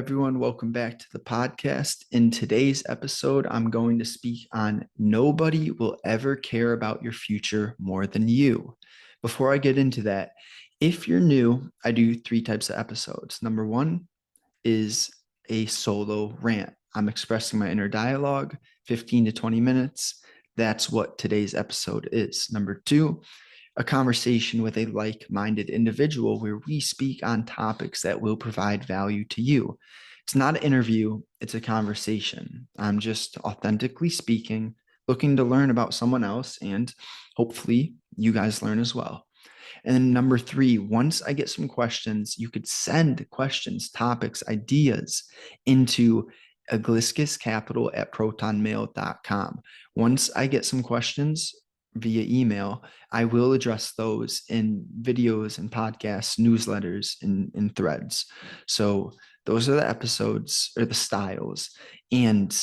everyone. Welcome back to the podcast. In today's episode, I'm going to speak on nobody will ever care about your future more than you. Before I get into that, if you're new, I do 3 types of episodes. Number 1 is a solo rant. I'm expressing my inner dialogue, 15 to 20 minutes. That's what today's episode is. Number 2, a conversation with a like-minded individual where we speak on topics that will provide value to you. It's not an interview, it's a conversation. I'm just authentically speaking, looking to learn about someone else, and hopefully you guys learn as well. And then number 3, once I get some questions, you could send questions, topics, ideas into egliskiscapital@protonmail.com. Once I get some questions via email, I will address those in videos and podcasts, newsletters, and threads. So those are the episodes or the styles. And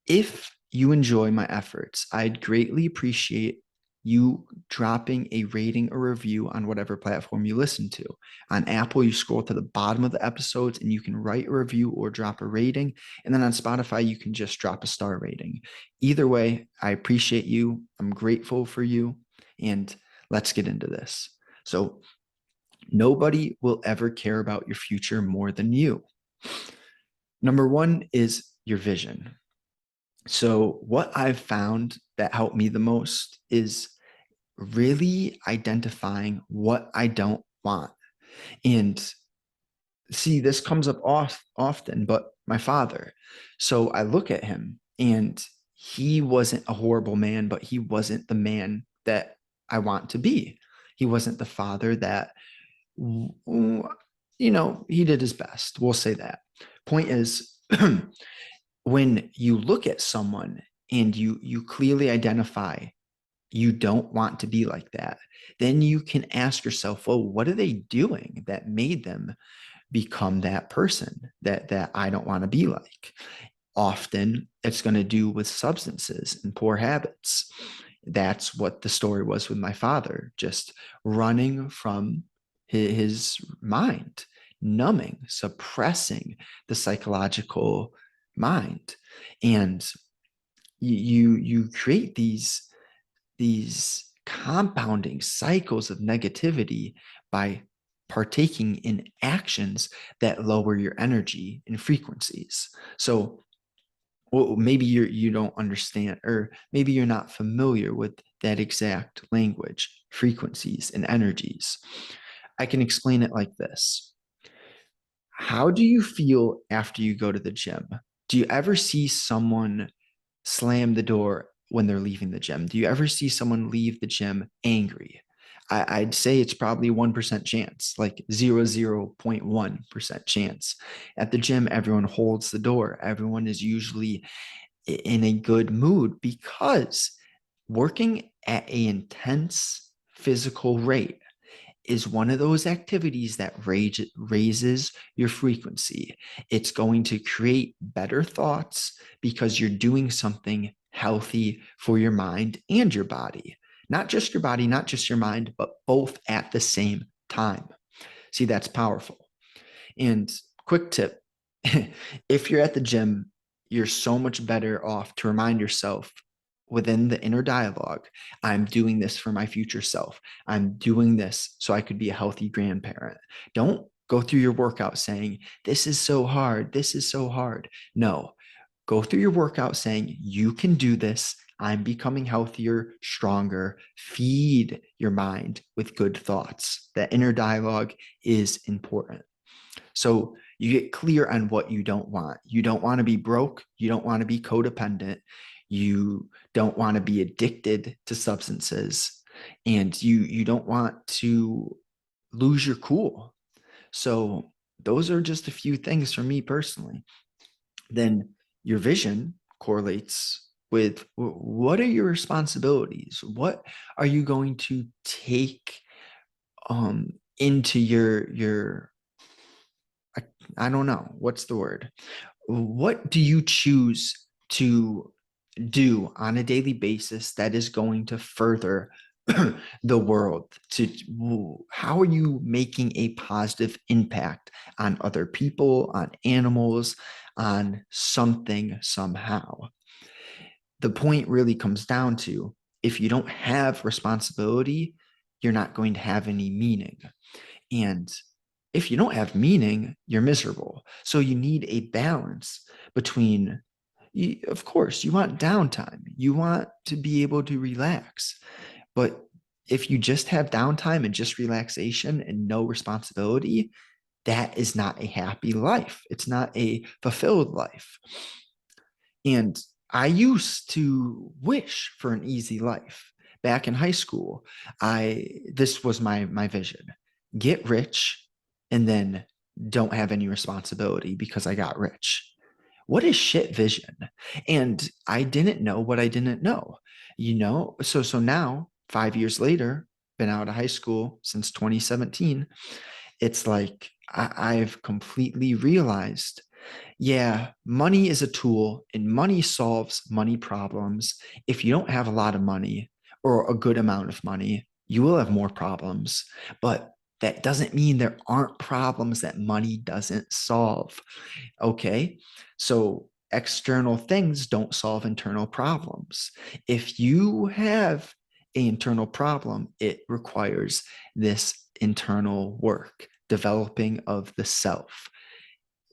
if you enjoy my efforts, I'd greatly appreciate you dropping a rating or review on whatever platform you listen to. On Apple, you scroll to the bottom of the episodes and you can write a review or drop a rating. And then on Spotify, you can just drop a star rating. Either way, I appreciate you. I'm grateful for you. And let's get into this. So nobody will ever care about your future more than you. Number 1 is your vision. So what I've found that helped me the most is really identifying what I don't want. And see, this comes up often, but my father. So I look at him and he wasn't a horrible man, but he wasn't the man that I want to be. He wasn't the father that, he did his best. We'll say that. Point is, when you look at someone and you clearly identify you don't want to be like that, then you can ask yourself, well, what are they doing that made them become that person that I don't want to be like? Often it's going to do with substances and poor habits. That's what the story was with my father, just running from his mind, numbing, suppressing the psychological mind. And you create these compounding cycles of negativity by partaking in actions that lower your energy and frequencies. So maybe you don't understand, or maybe you're not familiar with that exact language, frequencies and energies. I can explain it like this. How do you feel after you go to the gym? Do you ever see someone slam the door when they're leaving the gym? Do you ever see someone leave the gym angry? I'd say it's probably 1% chance, like 0.1% chance. At the gym, everyone holds the door. Everyone is usually in a good mood because working at an intense physical rate is one of those activities that raises your frequency. It's going to create better thoughts because you're doing something healthy for your mind and your body. Not just your body, not just your mind, but both at the same time. See, that's powerful. And quick tip, if you're at the gym, you're so much better off to remind yourself within the inner dialogue, I'm doing this for my future self. I'm doing this so I could be a healthy grandparent. Don't go through your workout saying, this is so hard. This is so hard. No, go through your workout saying, you can do this. I'm becoming healthier, stronger. Feed your mind with good thoughts. That inner dialogue is important. So you get clear on what you don't want. You don't want to be broke. You don't want to be codependent. You don't want to be addicted to substances, and you don't want to lose your cool. So those are just a few things for me personally. Then your vision correlates with what are your responsibilities? What are you going to take into your I don't know, what's the word? What do you choose to do on a daily basis that is going to further the world, how are you making a positive impact on other people, on animals, on something somehow. The point really comes down to, if you don't have responsibility, you're not going to have any meaning. And if you don't have meaning, you're miserable. So you need a balance between, of course, you want downtime. You want to be able to relax. But if you just have downtime and just relaxation and no responsibility, that is not a happy life. It's not a fulfilled life. And I used to wish for an easy life. Back in high school, this was my vision. Get rich and then don't have any responsibility because I got rich. What a shit vision. And I didn't know what I didn't know. So now 5 years later, been out of high school since 2017. It's like I've completely realized, yeah, money is a tool and money solves money problems. If you don't have a lot of money or a good amount of money, you will have more problems. But that doesn't mean there aren't problems that money doesn't solve. Okay. So external things don't solve internal problems. If you have an internal problem, it requires this internal work, developing of the self.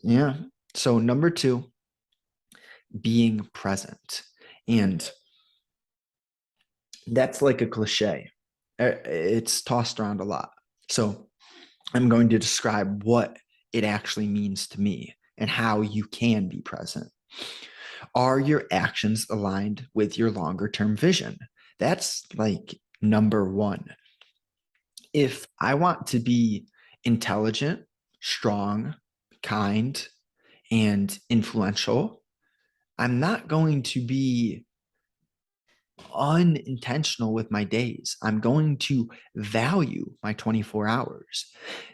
Yeah. So number 2, being present. And that's like a cliche. It's tossed around a lot. So I'm going to describe what it actually means to me and how you can be present. Are your actions aligned with your longer term vision? That's like number 1. If I want to be intelligent, strong, kind, and influential, I'm not going to be unintentional with my days. I'm going to value my 24 hours.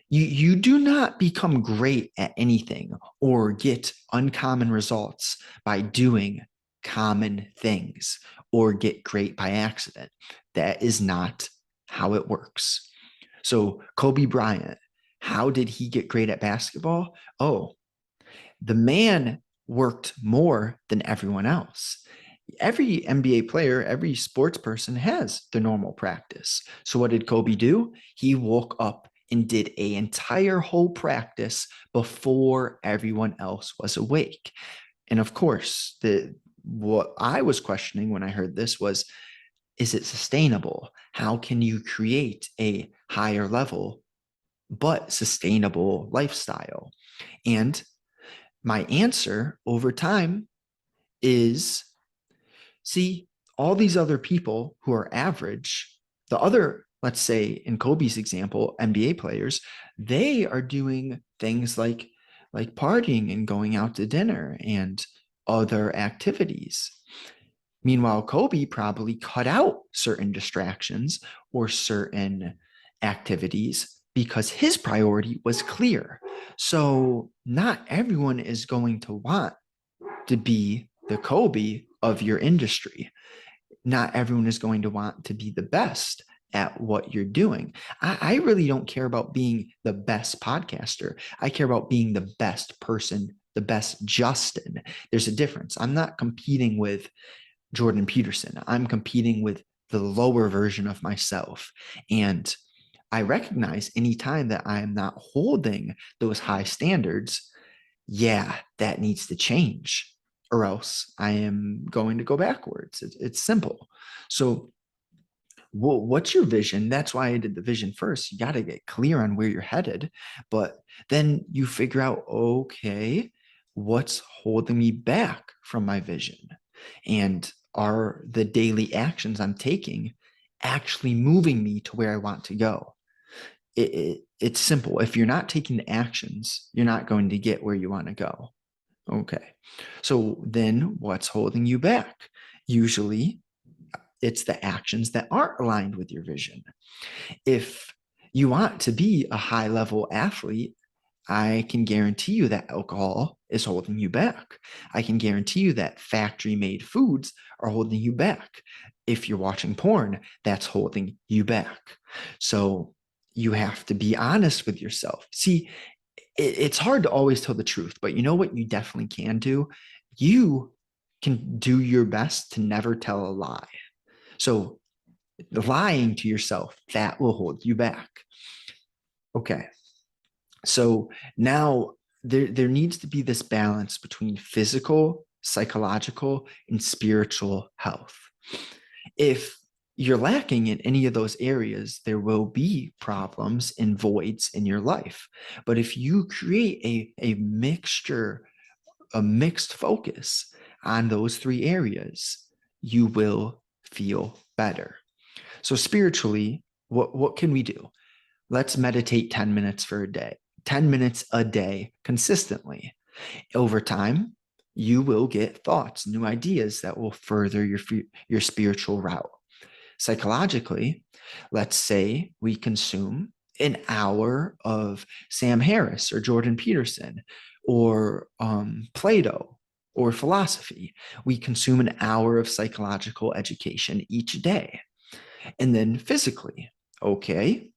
You do not become great at anything or get uncommon results by doing common things or get great by accident. That is not how it works. So Kobe Bryant, how did he get great at basketball? Oh, the man worked more than everyone else. Every NBA player, every sports person has their normal practice. So what did Kobe do? He woke up and did an entire whole practice before everyone else was awake. And of course, what I was questioning when I heard this was, is it sustainable? How can you create a higher level but sustainable lifestyle? And my answer over time is, see, all these other people who are average, the other, let's say in Kobe's example, NBA players, they are doing things like partying and going out to dinner and other activities. Meanwhile, Kobe probably cut out certain distractions or certain activities because his priority was clear. So not everyone is going to want to be the Kobe of your industry. Not everyone is going to want to be the best at what you're doing. I really don't care about being the best podcaster. I care about being the best person, the best Justin. There's a difference. I'm not competing with Jordan Peterson. I'm competing with the lower version of myself. And I recognize anytime that I am not holding those high standards, yeah, that needs to change, or else I am going to go backwards. It's simple. So, what's your vision? That's why I did the vision first. You got to get clear on where you're headed, but then you figure out, okay, what's holding me back from my vision? And are the daily actions I'm taking actually moving me to where I want to go? It's simple. If you're not taking the actions, you're not going to get where you want to go. Okay. So then what's holding you back? Usually it's the actions that aren't aligned with your vision. If you want to be a high level athlete, I can guarantee you that alcohol is holding you back. I can guarantee you that factory made foods are holding you back. if you're watching porn, that's holding you back. So you have to be honest with yourself. See, it's hard to always tell the truth, but you know what you definitely can do? You can do your best to never tell a lie. So lying to yourself, that will hold you back. Okay. So now there needs to be this balance between physical, psychological, and spiritual health. If you're lacking in any of those areas, there will be problems and voids in your life. But if you create a mixture, a mixed focus on those three areas, you will feel better. So spiritually, what can we do? Let's meditate 10 minutes for a day, 10 minutes a day consistently. Over time, you will get thoughts, new ideas that will further your spiritual route. Psychologically, let's say we consume an hour of Sam Harris or Jordan Peterson or Plato or philosophy. We consume an hour of psychological education each day. And then physically, okay,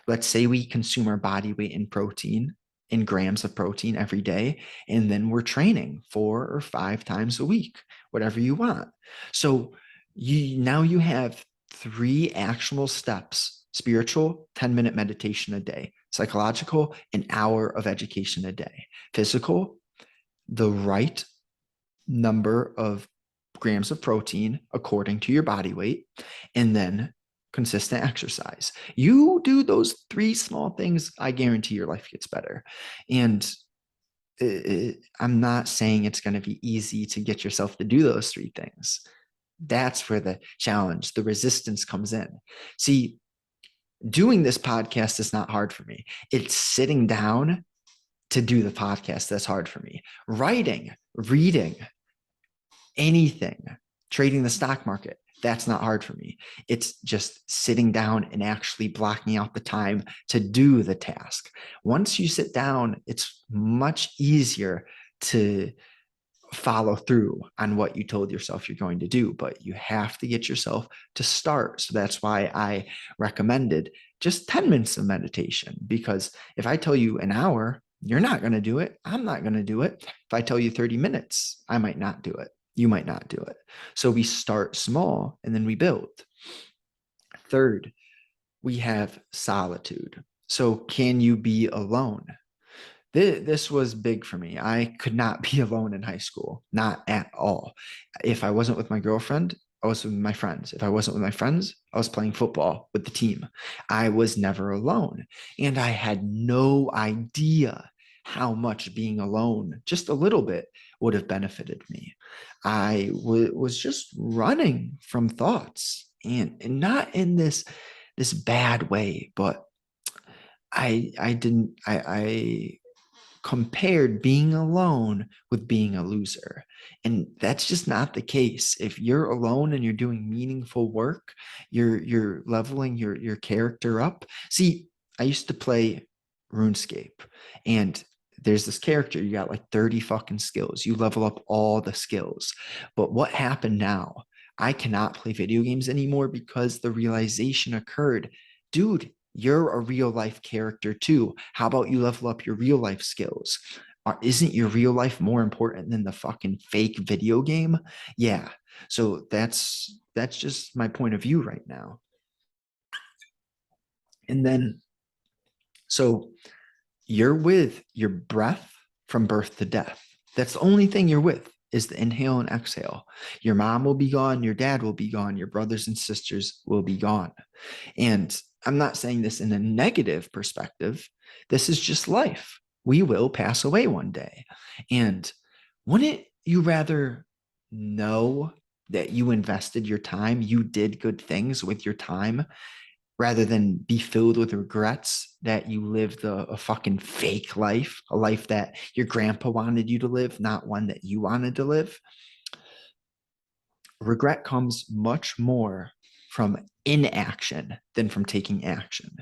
let's say we consume our body weight in protein, in grams of protein every day, and then we're training 4 or 5 times a week, whatever you want. So now you have 3 actionable steps: spiritual, 10-minute meditation a day; psychological, an hour of education a day; physical, the right number of grams of protein according to your body weight; and then consistent exercise. You do those 3 small things, I guarantee your life gets better. And I'm not saying it's going to be easy to get yourself to do those 3 things. That's where the challenge, the resistance comes in. See, doing this podcast is not hard for me. It's sitting down to do the podcast that's hard for me. Writing, reading, anything, trading the stock market, that's not hard for me. It's just sitting down and actually blocking out the time to do the task. Once you sit down, it's much easier to follow through on what you told yourself you're going to do, but you have to get yourself to start. So that's why I recommended just 10 minutes of meditation, because if I tell you an hour, you're not going to do it. I'm not going to do it. If I tell you 30 minutes, I might not do it. You might not do it. So we start small and then we build. Third, we have solitude. So can you be alone? This was big for me. I could not be alone in high school, not at all. If I wasn't with my girlfriend, I was with my friends. If I wasn't with my friends, I was playing football with the team. I was never alone. And I had no idea how much being alone, just a little bit, would have benefited me. I was just running from thoughts, and not in this bad way, but I compared being alone with being a loser. And that's just not the case. If you're alone and you're doing meaningful work, you're leveling your character up. See, I used to play RuneScape, and there's this character, you got like 30 fucking skills. You level up all the skills. But what happened now? I cannot play video games anymore because the realization occurred, dude, you're a real life character too. How about you level up your real life skills? Isn't your real life more important than the fucking fake video game? Yeah. So that's just my point of view right now. And then, so you're with your breath from birth to death. That's the only thing you're with, is the inhale and exhale. Your mom will be gone. Your dad will be gone. Your brothers and sisters will be gone. And I'm not saying this in a negative perspective. This is just life. We will pass away one day. And wouldn't you rather know that you invested your time, you did good things with your time, rather than be filled with regrets that you lived a fucking fake life, a life that your grandpa wanted you to live, not one that you wanted to live? Regret comes much more from inaction than from taking action.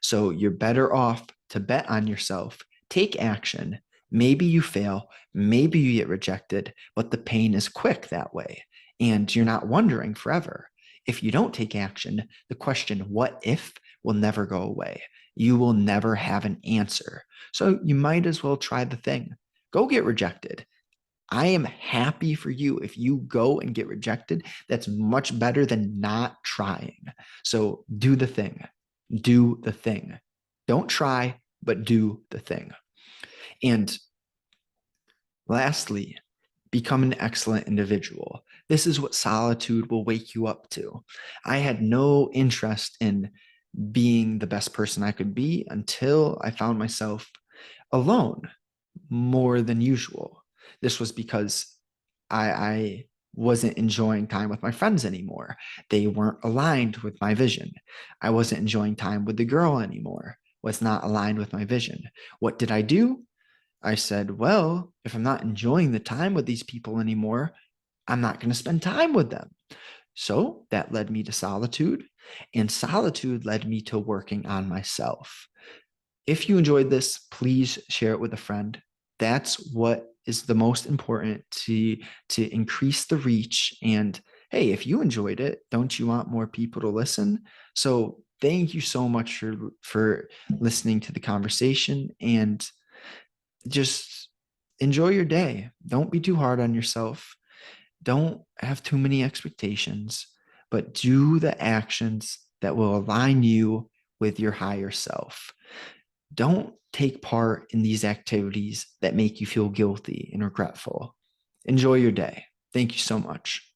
So you're better off to bet on yourself, take action. Maybe you fail, maybe you get rejected, but the pain is quick that way. And you're not wondering forever. If you don't take action, the question, what if, will never go away. You will never have an answer. So you might as well try the thing. Go get rejected. I am happy for you. If you go and get rejected, that's much better than not trying. So do the thing. Do the thing. Don't try, but do the thing. And lastly, become an excellent individual. This is what solitude will wake you up to. I had no interest in being the best person I could be until I found myself alone more than usual. This was because I wasn't enjoying time with my friends anymore. They weren't aligned with my vision. I wasn't enjoying time with the girl anymore, was not aligned with my vision. What did I do? I said, well, if I'm not enjoying the time with these people anymore, I'm not going to spend time with them. So that led me to solitude, and solitude led me to working on myself. If you enjoyed this, please share it with a friend. That's what is the most important to increase the reach. And hey, if you enjoyed it, don't you want more people to listen? So thank you so much for listening to the conversation, and just enjoy your day. Don't be too hard on yourself. Don't have too many expectations, but do the actions that will align you with your higher self. Don't take part in these activities that make you feel guilty and regretful. Enjoy your day. Thank you so much.